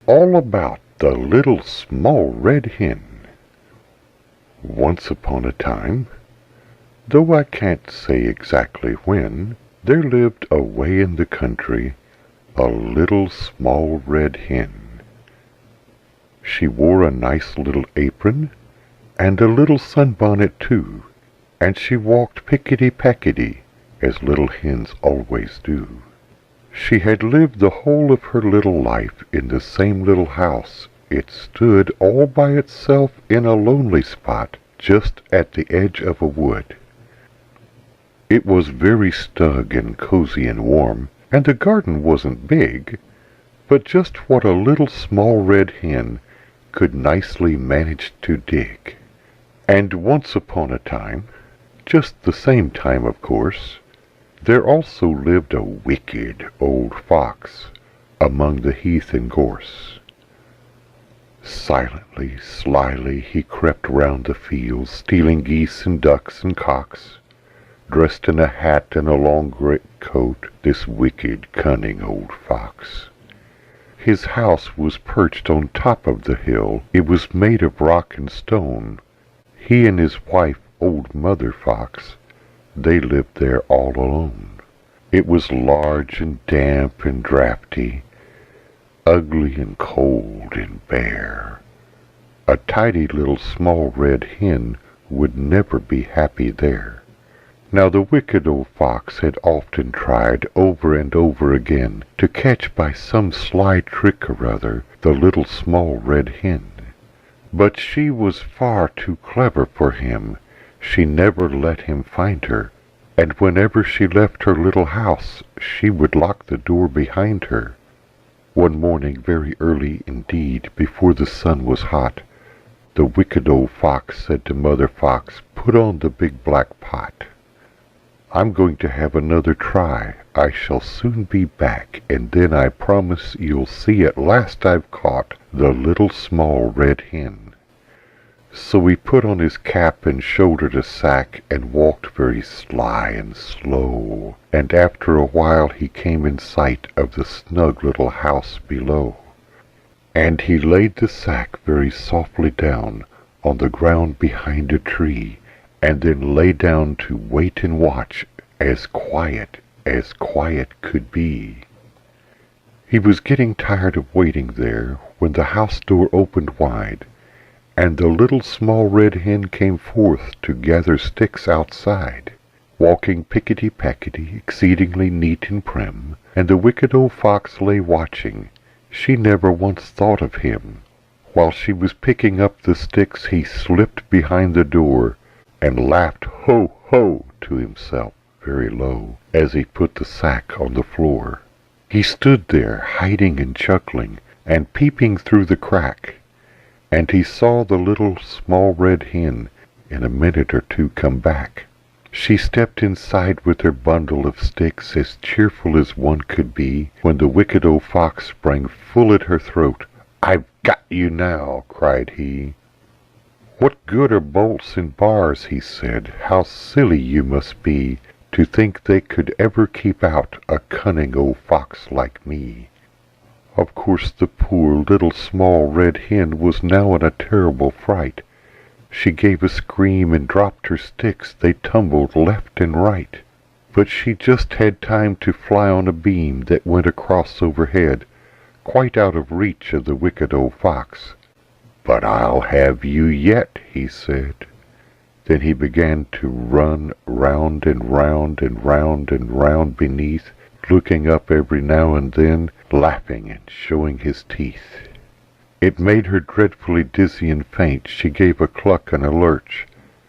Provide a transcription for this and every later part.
All about the Little Small Red Hen. Once upon a time, though I can't say exactly when, there lived away in the country a little small red hen. She wore a nice little apron and a little sunbonnet too, and she walked pickety-packety, as little hens always do. She had lived the whole of her little life in the same little house. It stood all by itself in a lonely spot just at the edge of a wood. It was very snug and cozy and warm, and the garden wasn't big, but just what a little small red hen could nicely manage to dig. And once upon a time, just the same time of course, there also lived a wicked old fox among the heath and gorse. Silently, slyly, he crept round the fields, stealing geese and ducks and cocks. Dressed in a hat and a long great coat, this wicked, cunning old fox. His house was perched on top of the hill. It was made of rock and stone. He and his wife, old Mother Fox, they lived there all alone. It was large and damp and draughty, ugly and cold and bare. A tidy little small red hen would never be happy there. Now the wicked old fox had often tried over and over again to catch by some sly trick or other the little small red hen. But she was far too clever for him. She never let him find her, and whenever she left her little house, she would lock the door behind her. One morning, very early indeed, before the sun was hot, the wicked old fox said to Mother Fox, "Put on the big black pot. I'm going to have another try. I shall soon be back, and then I promise you'll see at last I've caught the little small red hen." So he put on his cap and shouldered a sack and walked very sly and slow, and after a while he came in sight of the snug little house below. And he laid the sack very softly down on the ground behind a tree, and then lay down to wait and watch, as quiet could be. He was getting tired of waiting there when the house door opened wide, and the little small red hen came forth to gather sticks outside, walking pickety-packety, exceedingly neat and prim, and the wicked old fox lay watching. She never once thought of him. While she was picking up the sticks, he slipped behind the door and laughed "ho, ho" to himself very low as he put the sack on the floor. He stood there, hiding and chuckling, and peeping through the crack, and he saw the little small red hen in a minute or two come back. She stepped inside with her bundle of sticks as cheerful as one could be, when the wicked old fox sprang full at her throat. "I've got you now," cried he. "What good are bolts and bars?" he said. "How silly you must be to think they could ever keep out a cunning old fox like me." Of course the poor little small red hen was now in a terrible fright. She gave a scream and dropped her sticks. They tumbled left and right. But she just had time to fly on a beam that went across overhead, quite out of reach of the wicked old fox. "But I'll have you yet," he said. Then he began to run round and round and round and round beneath, looking up every now and then, laughing and showing his teeth. It made her dreadfully dizzy and faint. She gave a cluck and a lurch.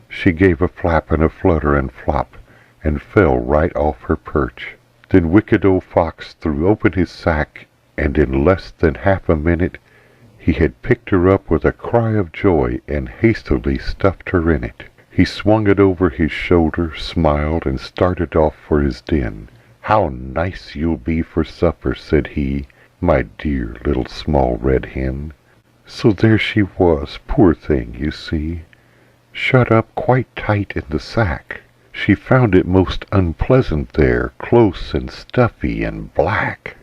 She gave a flap and a flutter and flop, and fell right off her perch. Then wicked old fox threw open his sack, and in less than half a minute he had picked her up with a cry of joy and hastily stuffed her in it. He swung it over his shoulder, smiled, and started off for his den. "How nice you'll be for supper," said he, "my dear little small red hen." So there she was, poor thing, you see, shut up quite tight in the sack. She found it most unpleasant there, close and stuffy and black.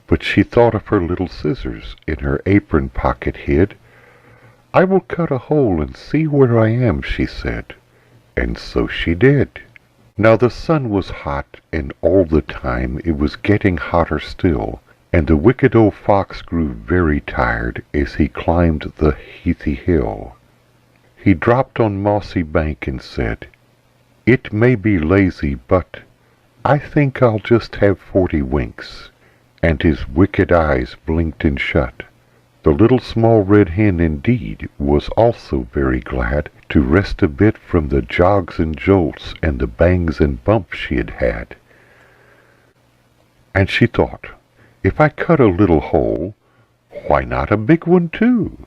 But she thought of her little scissors in her apron pocket hid. "I will cut a hole and see where I am," she said. And so she did. Now the sun was hot, and all the time it was getting hotter still, and the wicked old fox grew very tired as he climbed the heathy hill. He dropped on mossy bank and said, "It may be lazy, but I think I'll just have 40 winks." And his wicked eyes blinked and shut. The little small red hen indeed was also very glad to rest a bit from the jogs and jolts and the bangs and bumps she had had. And she thought, if I cut a little hole, why not a big one too?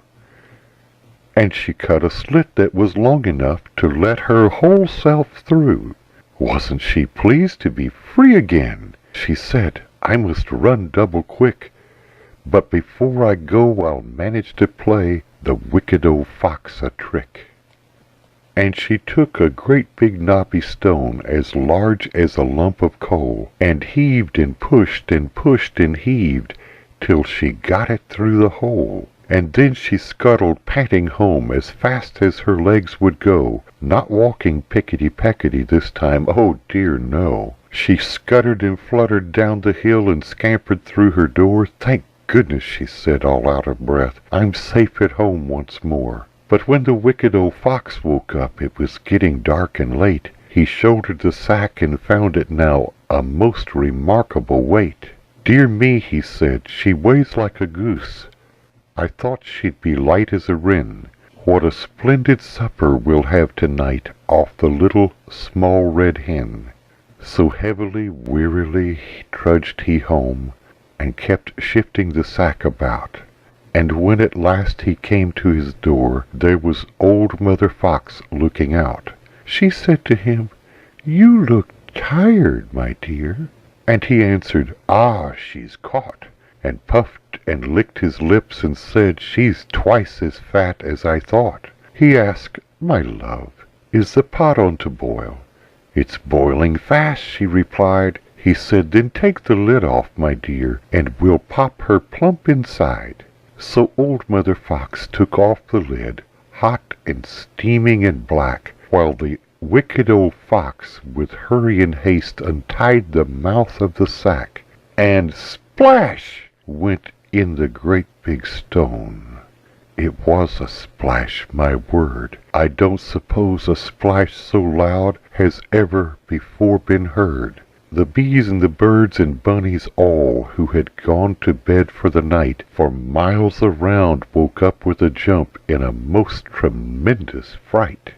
And she cut a slit that was long enough to let her whole self through. Wasn't she pleased to be free again? She said, "I must run double quick, but before I go I'll manage to play the wicked old fox a trick." And she took a great big knobby stone as large as a lump of coal, and heaved and pushed and heaved till she got it through the hole. And then she scuttled panting home as fast as her legs would go, not walking pickety-peckety this time, oh dear no. She scuttered and fluttered down the hill and scampered through her door. "Thank goodness," she said, all out of breath, "I'm safe at home once more." But when the wicked old fox woke up, it was getting dark and late. He shouldered the sack and found it now a most remarkable weight. "Dear me," he said, "she weighs like a goose. I thought she'd be light as a wren. What a splendid supper we'll have tonight off the Little Small Red Hen." So heavily, wearily trudged he home, and kept shifting the sack about. And when at last he came to his door, there was old Mother Fox looking out. She said to him, "You look tired, my dear." And he answered, "Ah, she's caught," and puffed and licked his lips and said, "She's twice as fat as I thought." He asked, "My love, is the pot on to boil?" "It's boiling fast," she replied. He said, "Then take the lid off, my dear, and we'll pop her plump inside." So old Mother Fox took off the lid, hot and steaming and black, while the wicked old fox with hurry and haste untied the mouth of the sack, and splash went in the great big stone. It was a splash, my word. I don't suppose a splash so loud has ever before been heard. The bees and the birds and bunnies all, who had gone to bed for the night, for miles around woke up with a jump in a most tremendous fright.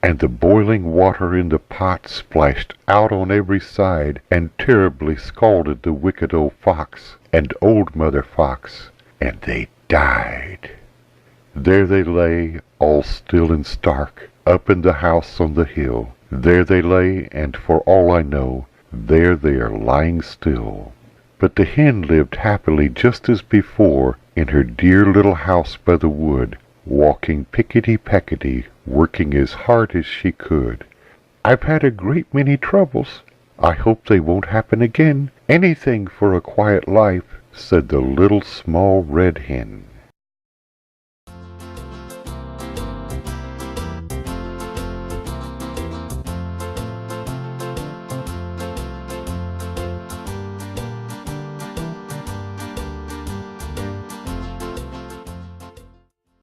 And the boiling water in the pot splashed out on every side and terribly scalded the wicked old fox and old Mother Fox, and they died. There they lay, all still and stark, up in the house on the hill. There they lay, and for all I know, there they are lying still. But the hen lived happily just as before in her dear little house by the wood, walking pickety-peckety, working as hard as she could. "I've had a great many troubles. I hope they won't happen again. Anything for a quiet life," said the Little Small Red Hen.